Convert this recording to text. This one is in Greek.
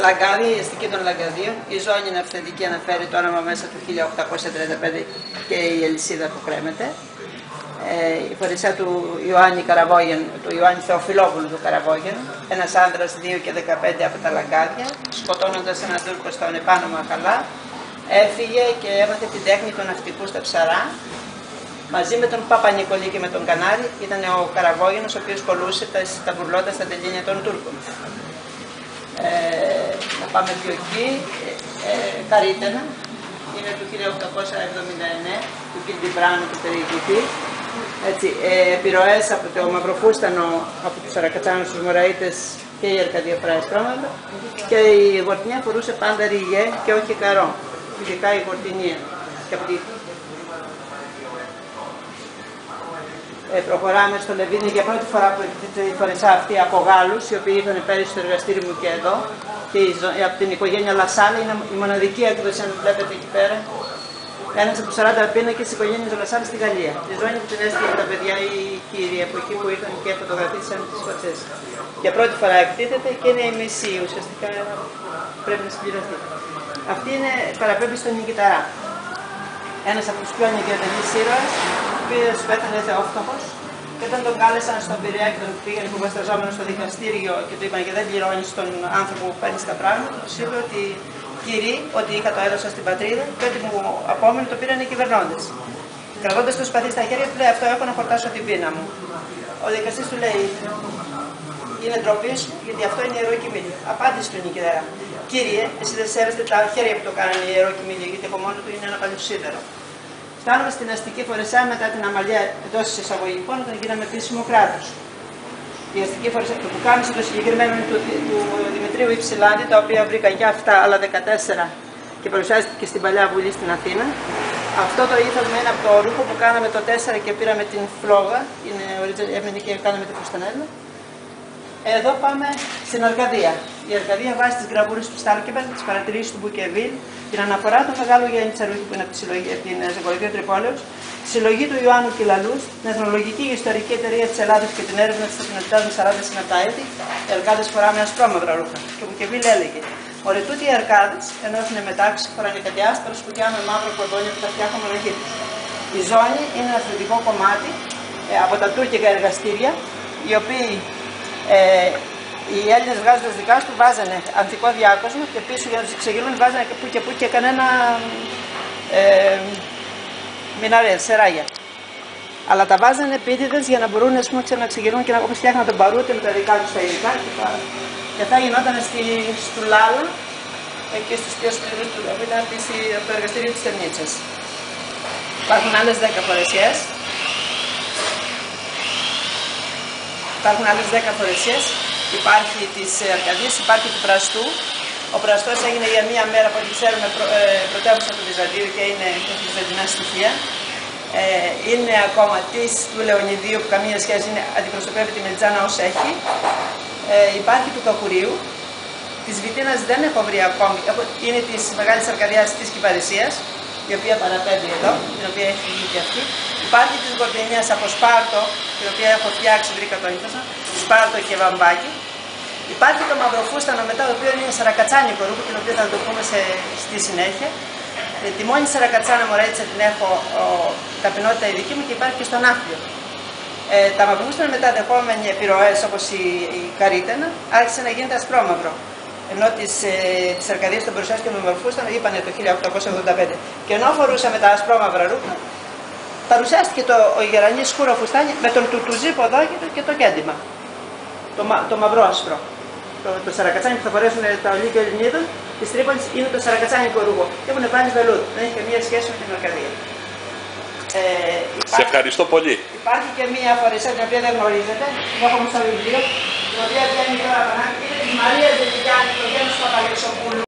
Λαγκάδι, η αστική των Λαγκαδίων. Η ζώνη είναι αυθεντική, αναφέρει το όνομα μέσα του 1835 και η αλυσίδα που κρέμεται. Η φορεσιά του Ιωάννη Καραβόγεν, του Ιωάννη Θεοφιλόπουλου του Καραβόγεν, ένας άνδρας 2 και 15 από τα Λαγκάδια, σκοτώνοντας έναν Τούρκο στον επάνω Μαχαλά, έφυγε και έμαθε την τέχνη του ναυτικού στα ψαρά. Μαζί με τον Παπα-Νικολή και με τον Κανάρη ήταν ο Καραβόγενος, ο οποίος κολούσε τα μπουρλότα στα τελίνια των Τούρκων. Να πάμε πιο εκεί. Καρίτενα, είναι του 1879, του Κιντιμπράνου του περιηγητή. Επιρροές από το Μαυροφούστανο, από τους Σαρακατσάνους, τους Μωραΐτες και η Αρκαδία φοράει στρώματα. Και η γορτινία φορούσε πάντα ριγέ και όχι καρό. Ειδικά η γορτινία. Προχωράμε στο Λεβίνι για πρώτη φορά που εκτίθεται η φορεσά αυτή από Γάλλους, οι οποίοι ήταν πέρυσι στο εργαστήρι μου και εδώ. Και από την οικογένεια Λασάλη, είναι η μοναδική έκδοση, αν βλέπετε εκεί πέρα. Ένας από τους 40 πίνακες της οικογένειας Λασάλη στη Γαλλία. Τη ζώνη που την έστειλε τα παιδιά οι κύριοι από εκεί που ήρθαν και φωτογραφίσαν τις φωτσές. Για πρώτη φορά εκτίθεται και είναι η μισή, ουσιαστικά πρέπει να συμπληρωθεί. Αυτή είναι παραπέμπει στον Νικηταρά. Ένας από τους πιο νικηταρείς ήρωες, ο οποίος πέθανε θεόφτωχος, και όταν τον κάλεσαν στον Πειραιά και τον πήγαινε υποβασταζόμενο στο δικαστήριο και του είπαν και δεν πληρώνει τον άνθρωπο που παίρνει τα πράγματα, του είπε ότι κύριε, ότι είχα το έδωσα στην πατρίδα και ότι μου απόμενο το πήραν οι κυβερνώντες. Κρατώντας το σπαθί στα χέρια του, λέει: αυτό έχω να χορτάσω την πείνα μου. Ο δικαστής του λέει: είναι ντροπή σου, γιατί αυτό είναι ιερό κοιμήλιο. Απάντησε του Νικηταρά: κύριε, εσύ δεν σέβεστε τα χέρια που το κάνανε ιερό κοιμήλιο, γιατί από μόνο του είναι ένα παλιοσίδερο. Φτάνουμε στην αστική φορεσά μετά την αμαλία εντός εισαγωγικών, όταν γίναμε επίσημο κράτος. Η αστική φορεσά, το πουκάμισο το συγκεκριμένο είναι του Δημητρίου Υψηλάντη, τα οποία βρήκαν και αυτά άλλα 14 και παρουσιάστηκε και στην Παλιά Βουλή στην Αθήνα. Αυτό το ήρθαμε ένα από το ρούχο που κάναμε το 4 και πήραμε την φλόγα, έμενε και κάναμε την φουστανέλα. Εδώ πάμε στην Αρκαδία. Η Αρκαδία βάζει τις γραβούρες του Στάλκεμπεργκ, τις παρατηρήσεις του Μπουκεβίλ, την αναφορά του μεγάλου Γιάννη Τσαρούχη που είναι από την Ζωολογία Τρυπόλεως, τη συλλογή του Ιωάννου Κυλαλούς, την Εθνολογική και Ιστορική Εταιρεία της Ελλάδας και την έρευνα της εθνοτητάς με 40 συναπτά έτη. Οι Αρκάδες φοράμε ασπρόμαυρα ρούχα. Και ο Μπουκεβίλ έλεγε: Ωρε τούτοι οι Αρκάδες, ενώ έχουν μετάξει, φοράνε κάτι άσπρα σκουτιά με μαύρο κορδόνια που τα φτιάχνουν με του. Η ζώνη είναι ένα αθλητικό κομμάτι από τα τουρκικά εργαστήρια, οι οποίοι οι Έλληνες βγάζοντας δικά του βάζανε ανθικό διάκοσμο και πίσω για να τους εξεγελούν βάζανε και που και κανένα μιναρές, σεράγια. Αλλά τα βάζανε επίτηδες για να μπορούν να εξεγελούν και να φτιάχναν τον παρούτι με τα δικά τους τα υλικά και αυτά γινόταν στη Λάλα και στους πιο σκληρούς του λόγου, ήταν από το εργαστήριο της Τερμίτσας. Υπάρχουν άλλες 10 φορεσιές. Υπάρχουν άλλες 10 φορεσιές. Υπάρχει της Αρκαδίας, υπάρχει του Πραστού. Ο Πραστός έγινε για μία μέρα από ό,τι ξέρουμε πρωτεύουσα του Βυζαντίου και είναι βυζαντινά στοιχεία. Είναι ακόμα της του Λεωνιδίου που καμία σχέση, αντιπροσωπεύει τη Μελιτζάνα ως έχει. Υπάρχει του Κακουρίου. Της Βιτίνας δεν έχω βρει ακόμη. Είναι της Μεγάλης Αρκαδιάς της Κυπαρισίας, η οποία παραπέμπει εδώ, την οποία έχει βγει και αυτή. Υπάρχει της Γορτινιάς από Σπάρτο, την οποία έχω φτιάξει, βρήκα το ύφασμα, Σπάρτο και Βαμβάκι. Υπάρχει το Μαυροφούστανο μετά, το οποίο είναι σαρακατσάνικο ρούχο, την οποία θα το πούμε στη συνέχεια. Τη μόνη σαρακατσάνα μωρέτσα την έχω ταπεινότητα η δική μου και υπάρχει και στον Άφλιο. Τα Μαυροφούστανα μετά δεχόμενοι επιρροές όπως η Καρίτενα άρχισε να γίνεται ασπρόμαυρο. Ενώ της Αρκαδίας των παρουσιάστηκε με Μαυροφούστανο είπανε το 1885. Και ενώ φορούσαμε τα ασπρόμαυρα ρούχα, παρουσιάστηκε ο γερανής σκούρο φουστάνι με τον τουτουζίπο εδώ και το κέντημα. Το μαυρό άσπρο. Το σαρακατσάνι που θα φορέσουν τα ολίγια Ελληνίδων της Τρίπολης είναι το σαρακατσάνικο ρούχο. Και έχουν βάλει βελούδ. Δεν έχει καμία σχέση με την Αρκαδία. Σε ευχαριστώ πολύ. Υπάρχει και μία φορεσιά την οποία δεν γνωρίζετε. Την έχω στο βιβλίο. Την οποία βγαίνει τώρα από είναι τη Μαρία Δελικιάνη, το Γένος Παπαλιωσοπούλου.